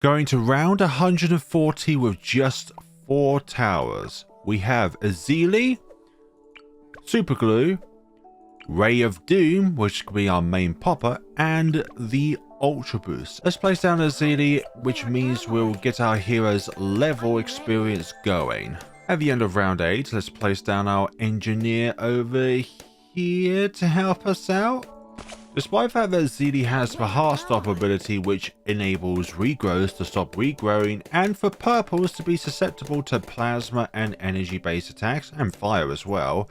Going to round 140 with just 4 towers. We have Ezili, Super Glue, Ray of Doom, which could be our main popper, and the Ultraboost. Let's place down Ezili, which means we'll get our hero's level experience going. At the end of round 8, let's place down our engineer over here to help us out. Despite the fact that Ezili has the Heartstop ability, which enables regrowths to stop regrowing, and for purples to be susceptible to plasma and energy based attacks, and fire as well,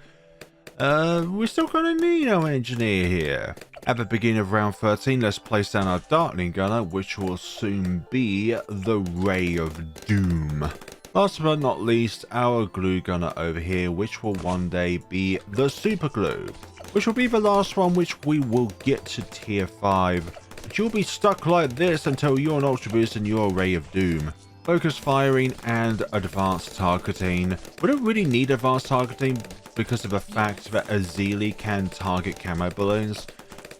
we're still gonna need our engineer here. At the beginning of round 13, let's place down our Darkling Gunner, which will soon be the Ray of Doom. Last but not least, our Glue Gunner over here, which will one day be the Super Glue, which will be the last one which we will get to tier 5. But you'll be stuck like this until you're an Ultra Boost and you're a Ray of Doom. Focus firing and advanced targeting. We don't really need advanced targeting because of the fact that Ezili can target camo balloons,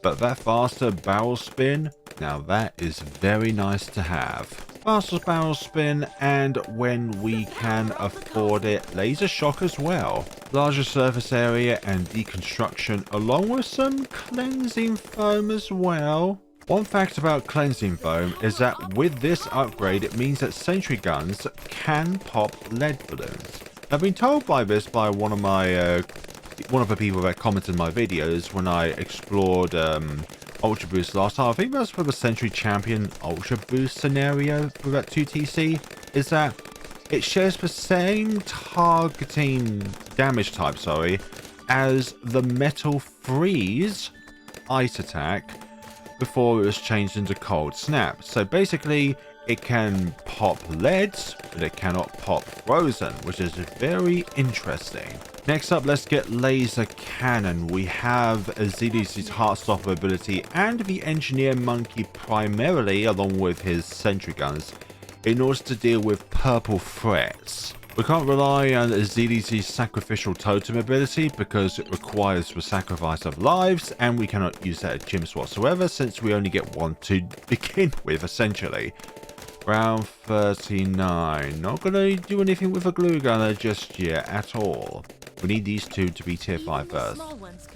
but that faster barrel spin, now that is very nice to have. Faster barrel spin, and when we can afford it, laser shock as well. Larger surface area and deconstruction, along with some cleansing foam as well. One fact about cleansing foam is that with this upgrade, it means that sentry guns can pop lead balloons. I've been told by this by one of the people that commented my videos when I explored Ultra Boost last time. I think that's for the Sentry Champion Ultra Boost scenario for that 2TC, is that it shares the same targeting damage type, as the Metal Freeze ice attack before it was changed into Cold Snap. So basically, it can pop leads, but it cannot pop frozen, which is very interesting. Next up, let's get Laser Cannon. We have Ezili's Heartstopper ability and the Engineer Monkey primarily, along with his Sentry Guns, in order to deal with purple threats. We can't rely on Ezili's Sacrificial Totem ability because it requires the sacrifice of lives, and we cannot use that at CHIMPS whatsoever since we only get one to begin with, essentially. Round 39. Not going to do anything with a Glue Gunner just yet at all. We need these two to be tier 5 first.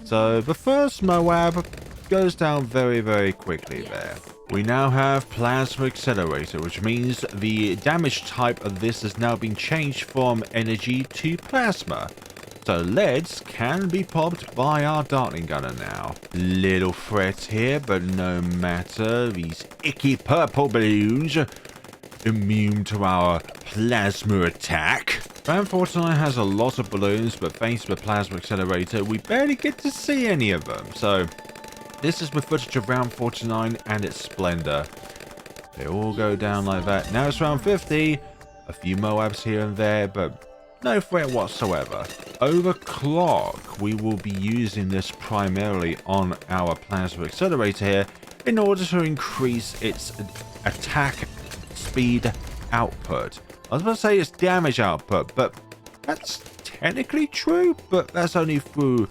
So the first Moab goes down very, very quickly there. We now have Plasma Accelerator, which means the damage type of this has now been changed from energy to plasma. So leads can be popped by our Darkling Gunner now. Little threat here, but no matter. These icky purple balloons immune to our plasma attack. Round 49 has a lot of balloons, but thanks to the Plasma Accelerator, we barely get to see any of them. So this is the footage of round 49 and its splendor. They all go down like that. Now it's round 50. A few Moabs here and there, but no threat whatsoever. Overclock. We will be using this primarily on our Plasma Accelerator here in order to increase its attack speed output. I was about to say it's damage output, but that's technically true, but that's only through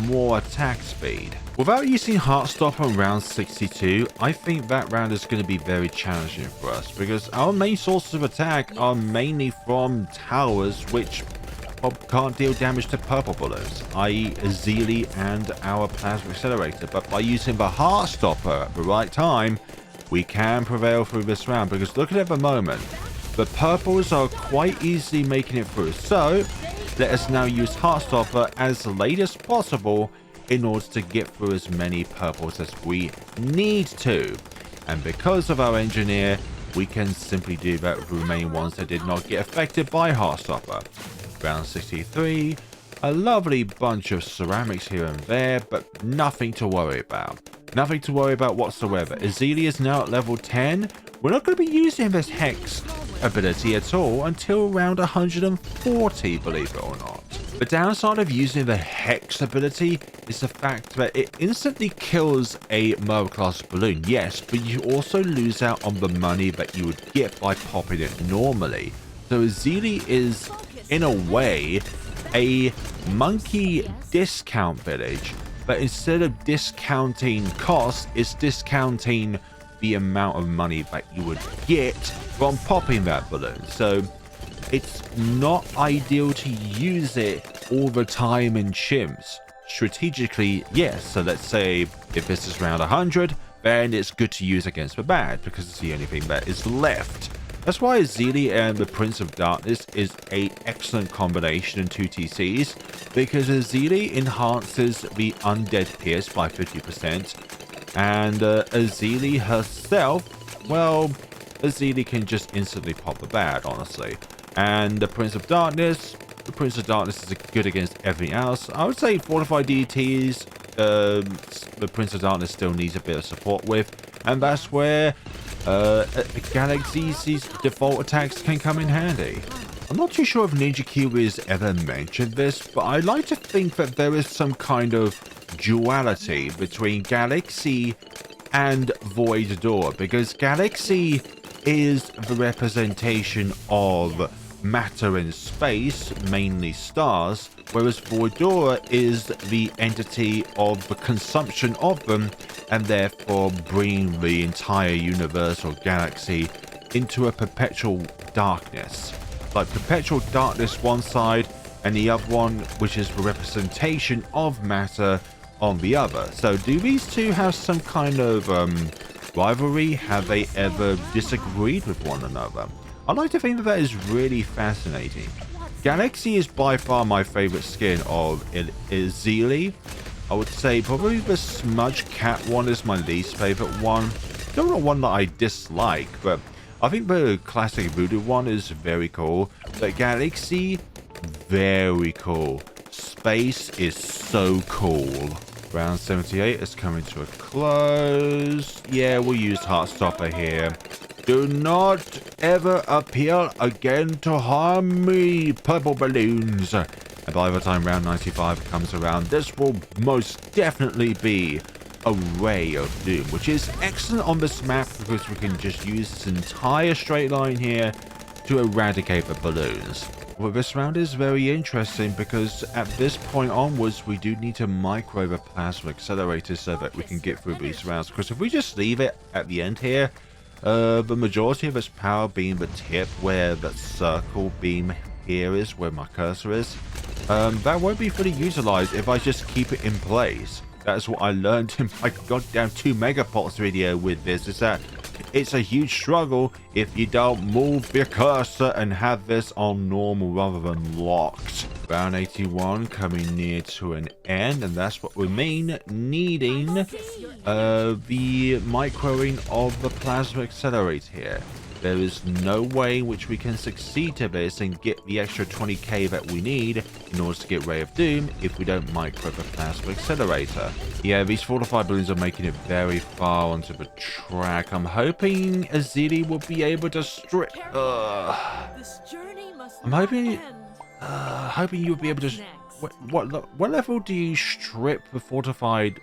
more attack speed. Without using Heartstopper on round 62, I think that round is going to be very challenging for us because our main sources of attack are mainly from towers which can't deal damage to purple balloons, i.e. Ezili and our Plasma Accelerator. But by using the Heartstopper at the right time, we can prevail through this round because look at the moment. The purples are quite easily making it through. So let us now use Heartstopper as late as possible in order to get through as many purples as we need to. And because of our engineer, we can simply do that with the remaining ones that did not get affected by Heartstopper. Round 63, a lovely bunch of ceramics here and there, but nothing to worry about. Nothing to worry about whatsoever. Ezili is now at level 10. We're not going to be using this Hex ability at all until around 140, believe it or not. The downside of using the Hex ability is the fact that it instantly kills a Moab class balloon, yes, but you also lose out on the money that you would get by popping it normally. So Ezili is, in a way, a monkey discount village, but instead of discounting cost, it's discounting the amount of money that you would get from popping that balloon. So it's not ideal to use it all the time in chimps. Strategically, yes. So let's say if this is round 100, then it's good to use against the bad because it's the only thing that is left. That's why Ezili and the Prince of Darkness is an excellent combination in 2 TCs, because Ezili enhances the Undead Pierce by 50%, and Ezili herself, well, Ezili can just instantly pop the bad, honestly. And the Prince of Darkness is good against everything else. I would say Fortified DTs, the Prince of Darkness still needs a bit of support with, and that's where Galaxy's default attacks can come in handy. I'm not too sure if Ninja Q has ever mentioned this, but I like to think that there is some kind of duality between Galaxy and Void Door, because Galaxy is the representation of matter in space, mainly stars, whereas Voidora is the entity of the consumption of them, and therefore bringing the entire universe or galaxy into a perpetual darkness. Like perpetual darkness one side, and the other one, which is the representation of matter, on the other. So do these two have some kind of rivalry? Have they ever disagreed with one another? I like to think that that is really fascinating. Galaxy is by far my favorite skin of Ezili. I would say probably the Smudge Cat one is my least favorite one. Still not one that I dislike, but I think the classic Voodoo one is very cool. But Galaxy, very cool. Space is so cool. Round 78 is coming to a close. Yeah, we'll use Heartstopper here. Do not ever appear again to harm me, purple balloons. And by the time round 95 comes around, this will most definitely be a Ray of Doom, which is excellent on this map because we can just use this entire straight line here to eradicate the balloons. Well, this round is very interesting because at this point onwards, we do need to micro the plasma accelerator so that we can get through these rounds. Because if we just leave it at the end here, the majority of its power being the tip where that circle beam here is, where my cursor is, that won't be fully utilized if I just keep it in place. That's what I learned in my goddamn 2 megapots video with this, is that it's a huge struggle if you don't move your cursor and have this on normal rather than locked. Round 81 coming near to an end, and that's what we mean needing the microing of the plasma accelerator here. There is no way in which we can succeed to this and get the extra 20k that we need in order to get Ray of Doom if we don't micro the plasma accelerator. Yeah, these fortified balloons are making it very far onto the track. I'm hoping Ezili will be able to strip... I'm hoping you'll be able to... What level do you strip the fortified...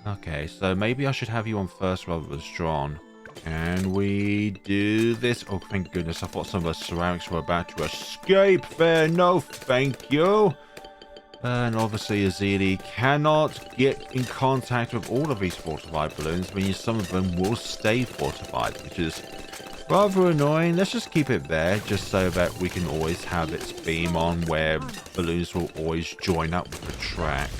Okay, so maybe I should have you on first rather than strong. And we do this. Oh, thank goodness. I thought some of the ceramics were about to escape there. No, thank you. And obviously, Ezili cannot get in contact with all of these fortified balloons, meaning some of them will stay fortified, which is rather annoying. Let's just keep it there, just so that we can always have its beam on, where balloons will always join up with the track.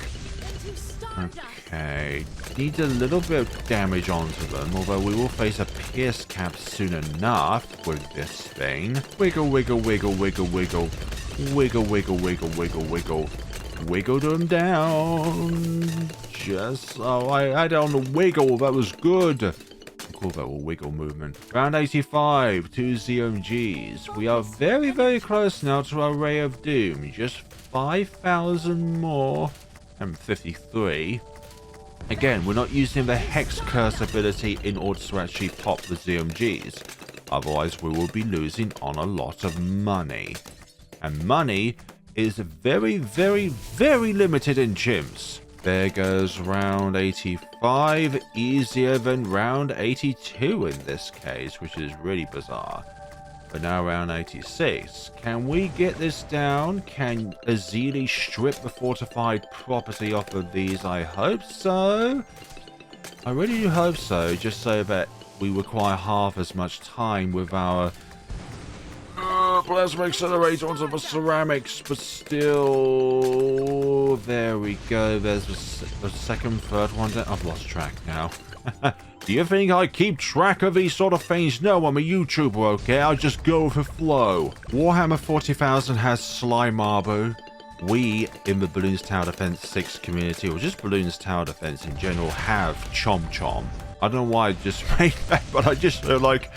Okay, need a little bit of damage onto them, although we will face a pierce cap soon enough with this thing. Wiggle, wiggle, wiggle, wiggle, wiggle. Wiggle, wiggle, wiggle, wiggle, wiggle. Wiggle them down. Just, oh, I had it on the wiggle, that was good. I call that a wiggle movement. Round 85, 2 ZMGs. We are very, very close now to our Ray of Doom. Just 5,000 more. And 53. Again, we're not using the Hex Curse ability in order to actually pop the ZMGs. Otherwise, we will be losing on a lot of money. And money is very, very, very limited in chimps. There goes round 85. Easier than round 82 in this case, which is really bizarre. But now round 86. Can we get this down? Can Ezili strip the fortified property off of these? I hope so. I really do hope so, just so that we require half as much time with our plasma accelerator onto the ceramics, but still, there we go. There's the second, third one. I've lost track now. Do you think I keep track of these sort of things? No, I'm a YouTuber, okay? I just go with the flow. Warhammer 40,000 has Sly Marbo. We, in the Balloons Tower Defense 6 community, or just Balloons Tower Defense in general, have Chom Chom. I don't know why I just made that, but I just feel like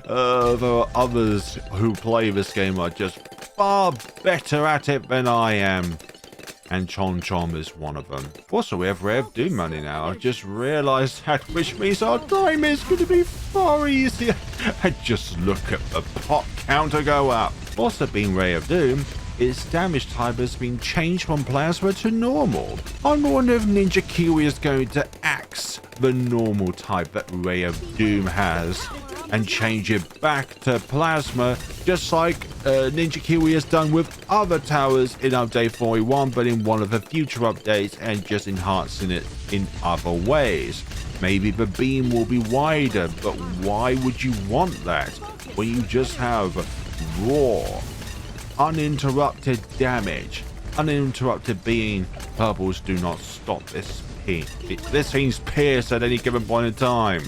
there are others who play this game are just far better at it than I am. And Chom Chom is one of them. Also, we have Ray of Doom money now. I just realized that, which means our time is going to be far easier. And just look at the pot counter go up. Also, being Ray of Doom, its damage type has been changed from plasma to normal. I wonder if Ninja Kiwi is going to axe the normal type that Ray of Doom has and change it back to plasma, just like Ninja Kiwi has done with other towers in update 41, but in one of the future updates, and just enhancing it in other ways. Maybe the beam will be wider, but why would you want that when you just have raw, uninterrupted damage? Uninterrupted being purples do not stop this thing. This thing's pierced at any given point in time.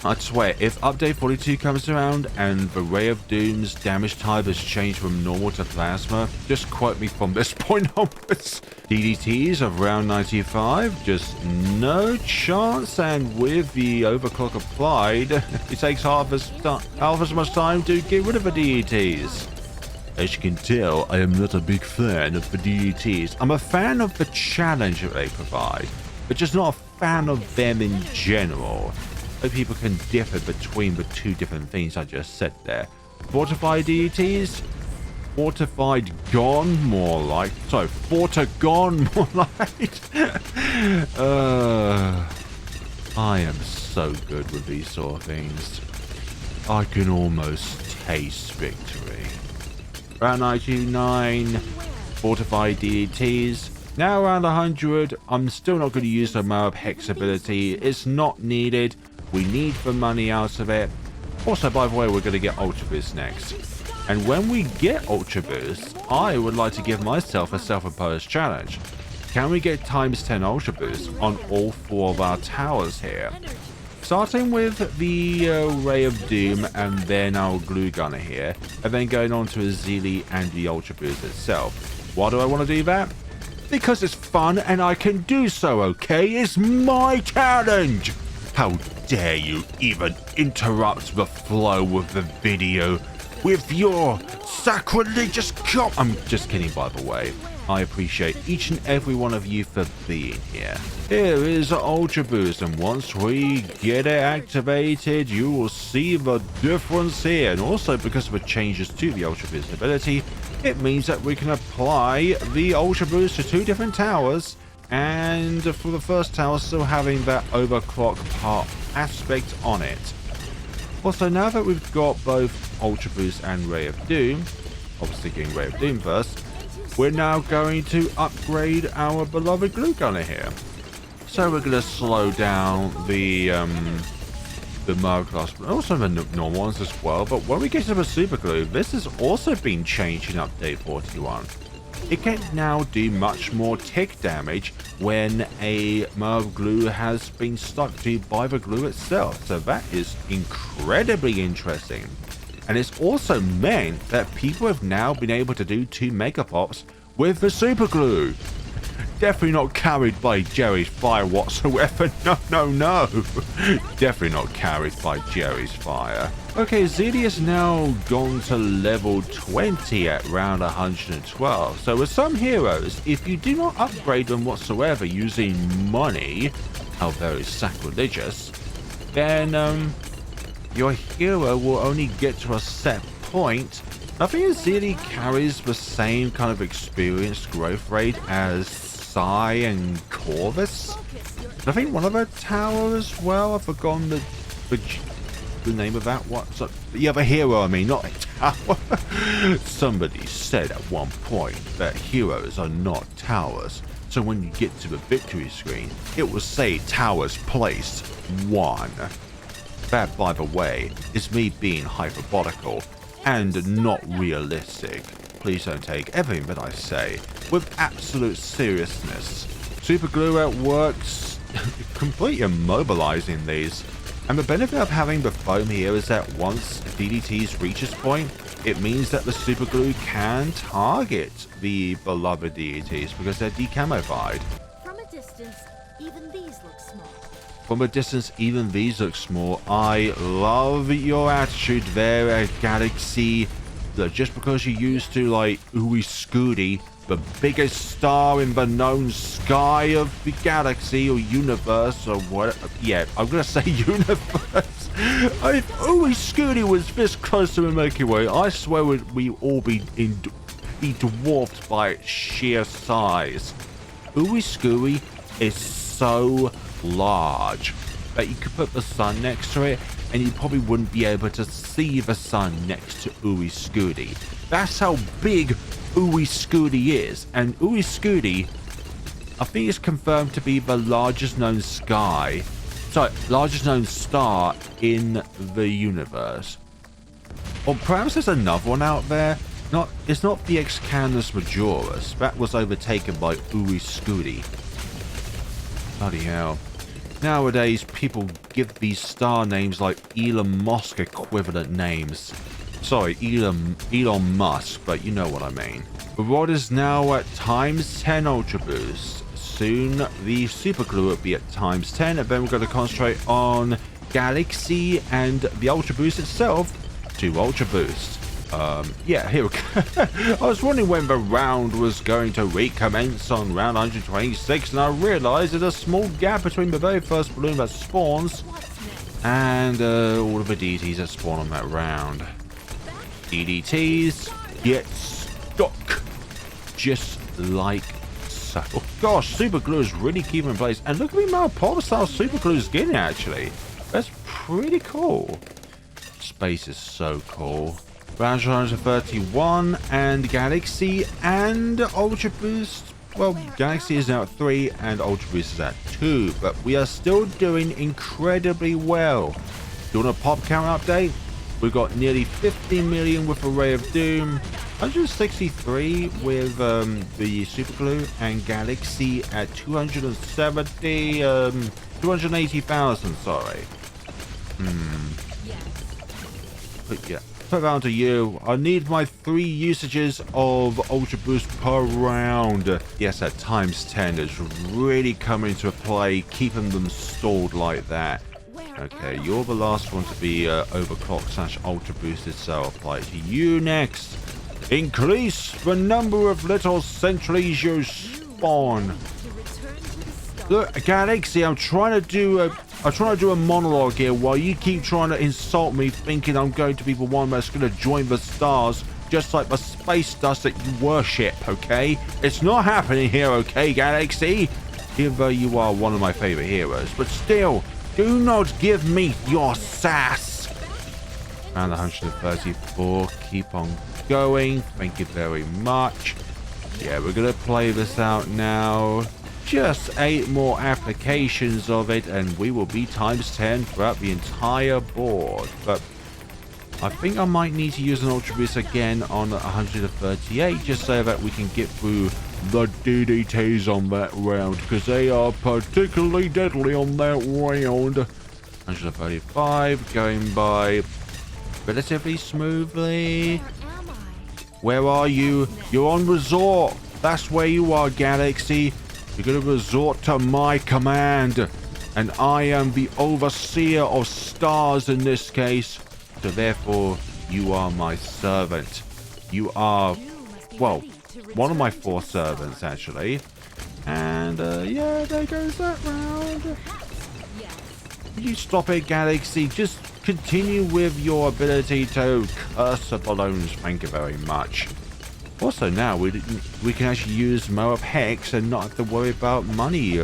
I swear, if update 42 comes around and the Ray of Doom's damage type has changed from normal to plasma, just quote me from this point onwards. DDTs of round 95, just no chance, and with the overclock applied, it takes half as much time to get rid of the DDTs. As you can tell, I am not a big fan of the DDTs. I'm a fan of the challenge that they provide, but just not a fan of them in general. So people can differ between the two different things I just said there. Fortified DDTs? Fortified gone, more like. Sorry, Fortagon, more like. I am so good with these sort of things. I can almost taste victory. Round 99, Fortified DDTs. Now around 100, I'm still not going to use the Moab Hex ability. It's not needed. We need the money out of it. Also, by the way, we're going to get Ultraboost next. And when we get Ultraboost, I would like to give myself a self-imposed challenge. Can we get times 10 Ultraboost on all 4 of our towers here? Starting with the Ray of Doom and then our Glue Gunner here, and then going on to Ezili and the Ultraboost itself. Why do I want to do that? Because it's fun and I can do so, okay? It's my challenge! How dare you even interrupt the flow of the video with your sacrilegious I'm just kidding, by the way. I appreciate each and every one of you for being here. Here is Ultra Boost, and once we get it activated, you will see the difference here. And also, because of the changes to the Ultra Boost ability, it means that we can apply the Ultra Boost to 2 different towers. And for the first tower, still having that overclock part aspect on it. Also, now that we've got both Ultra Boost and Ray of Doom, obviously getting Ray of Doom first, we're now going to upgrade our beloved Glue Gunner here. So we're going to slow down the Moab class, but also the normal ones as well. But when we get to the Super Glue, this has also been changed in Update 41. It can now do much more tick damage when a Moab glue has been stuck to by the glue itself. So that is incredibly interesting. And it's also meant that people have now been able to do 2 Mega Pops with the Super Glue. Definitely not carried by Jerry's Fire whatsoever. No. Definitely not carried by Jerry's Fire. Okay, Ezili has now gone to level 20 at round 112. So with some heroes, if you do not upgrade them whatsoever using money, how very sacrilegious, then your hero will only get to a set point. I think Ezili carries the same kind of experience growth rate as Sai and Corvus. I think one of the towers as well. I've forgotten the name of that. What's up? The other hero, I mean, not a tower. Somebody said at one point that heroes are not towers. So when you get to the victory screen, it will say towers placed 1. That, by the way, is me being hyperbolical and not realistic. Please don't take everything that I say with absolute seriousness. Super glue at works, completely immobilizing these. And the benefit of having the foam here is that once DDTs reach this point, it means that the super glue can target the beloved DDTs because they're decamofied. From a distance, even these look small. From a distance, even these look small. I love your attitude there, Galaxy. Look, just because you used to, like, Ooey Scooty, the biggest star in the known sky of the galaxy or universe or what? Yeah, I'm gonna say universe. If Ooey Scooty was this close to the Milky Way, I swear we all be dwarfed by its sheer size. Ooey Scooty is so large that you could put the sun next to it and you probably wouldn't be able to see the sun next to Ooey Scooty. That's how big Ooey Scooty is. And Ooey Scooty, I think, is confirmed to be the largest known largest known star in the universe. Or perhaps there's another one out there. It's not the Canis Majoris. That was overtaken by Ooey Scooty. Bloody hell. Nowadays, people give these star names like Elon Musk equivalent names. Sorry, Elon Musk, but you know what I mean. The rod is now at ×10 Ultra Boost. Soon, the super glue will be at ×10, and then we're going to concentrate on Galaxy and the Ultra Boost itself to Ultra Boost. Yeah, here we go. I was wondering when the round was going to recommence on round 126, and I realized there's a small gap between the very first balloon that spawns and all of the DDTs that spawn on that round. DDTs get stuck just like so. Oh gosh, super glue is really keeping in place, and look at the amount of polystyle super glue is getting actually. That's pretty cool. Space is so cool. Round 131 and Galaxy and Ultra Boost. Well, Galaxy is now at 3 and Ultra Boost is at 2, but we are still doing incredibly well. Do you want a pop count update? We've got nearly 50 million with Ray of Doom, 163 with the Super Glue, and Galaxy at 280,000, sorry. But yeah. Put that to you. I need my 3 usages of Ultra Boost per round. Yes, that ×10 is really coming to play, keeping them stalled like that. Okay, you're the last one to be overclocked / Ultra Boosted, so I'll apply to you next. Increase the number of little sentries you spawn. Look, Galaxy, I'm trying to do a monologue here while you keep trying to insult me, thinking I'm going to be the one that's going to join the stars, just like the space dust that you worship, okay? It's not happening here, okay, Galaxy? Even though you are one of my favorite heroes, but still, do not give me your sass. Round 134, keep on going. Thank you very much. Yeah, we're going to play this out now. Just 8 more applications of it and we will be ×10 throughout the entire board. But I think I might need to use an Ultra Boost again on 138 just so that we can get through the DDTs on that round, because they are particularly deadly on that round. 135 going by relatively smoothly. Where are you? You're on resort. That's where you are, Galaxy. You're going to resort to my command, and I am the overseer of stars in this case, so therefore you are my servant. You are, well, one of my 4 servants actually, and yeah, there goes that round. You stop it, Galaxy. Just continue with your ability to curse the balloons. Thank you very much. Also, now we can actually use Mo of Hex and not have to worry about money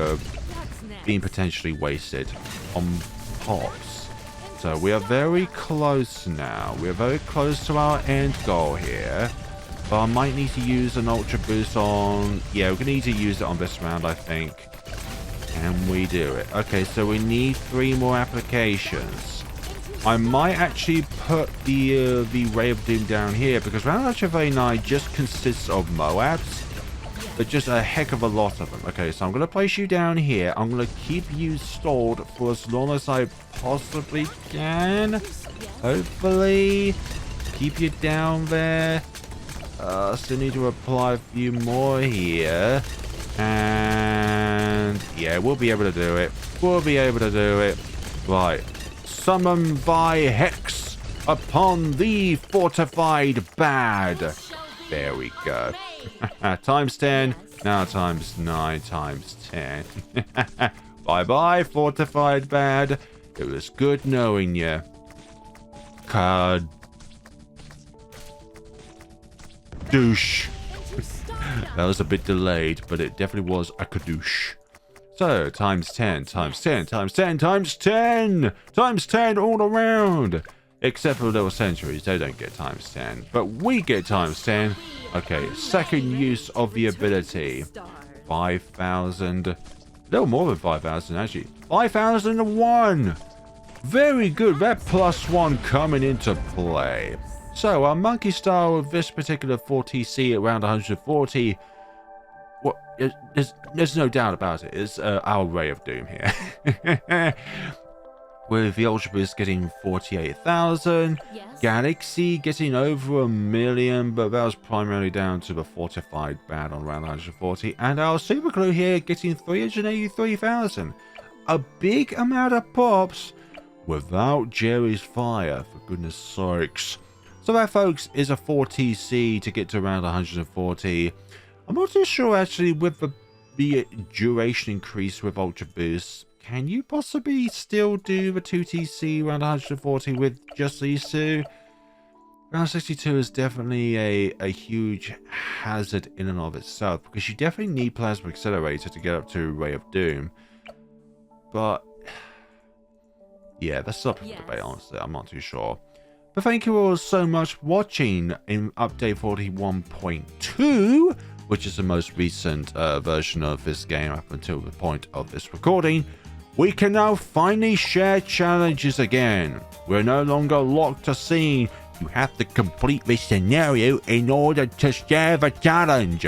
being potentially wasted on pops. So we are very close now. We are very close to our end goal here. But I might need to use an Ultra Boost on... Yeah, we're going to need to use it on this round, I think. And we do it. Okay, so we need 3 more applications. I might actually put the Ray of Doom down here, because round 139 just consists of Moabs. But just a heck of a lot of them. Okay, so I'm going to place you down here. I'm going to keep you stalled for as long as I possibly can. Hopefully. Keep you down there. Still need to apply a few more here. And yeah, we'll be able to do it. We'll be able to do it. Right. Summon thy hex upon the fortified bad. There we go. Times 10. Now times 9 times 10. Bye-bye, fortified bad. It was good knowing you. Card. Douche. That was a bit delayed, but it definitely was a kadoosh. So, times 10, times 10, times 10, times 10! Times 10 all around! Except for little centuries, they don't get times 10. But we get times 10. Okay, second use of the ability. 5,000. A little more than 5,000, actually. 5,001! Very good, that +1 coming into play. So, our monkey style of this particular 4TC around 140, well, there's no doubt about it. It's our Ray of Doom here. With the Ultra Boost getting 48,000, yes. Galaxy getting over 1 million, but that was primarily down to the fortified bad on around 140, and our Super Glue here getting 383,000. A big amount of pops without Jerry's fire, for goodness sakes. So that, folks, is a 4TC to get to around 140. I'm not too sure, actually, with the duration increase with Ultra Boost. Can you possibly still do the 2TC around 140 with just these two? Round 62 is definitely a huge hazard in and of itself, because you definitely need Plasma Accelerator to get up to Ray of Doom. But, yeah, that's up for debate, honestly. I'm not too sure. But thank you all so much for watching in update 41.2, which is the most recent version of this game up until the point of this recording. We can now finally share challenges again. We're no longer locked to seeing you have to complete this scenario in order to share the challenge.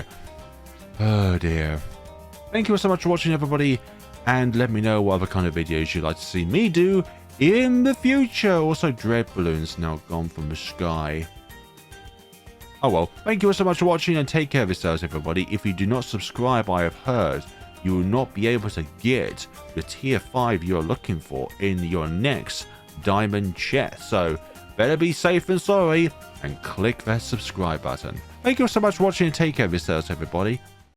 Oh dear. Thank you all so much for watching, everybody, and let me know what other kind of videos you'd like to see me do in the future. Also, Dread Balloon's now gone from the sky. Oh well, thank you all so much for watching, and take care of yourselves, everybody. If you do not subscribe, I have heard you will not be able to get the tier 5 you're looking for in your next diamond chest. So better be safe than sorry and click that subscribe button. Thank you all so much for watching, and take care of yourselves, everybody.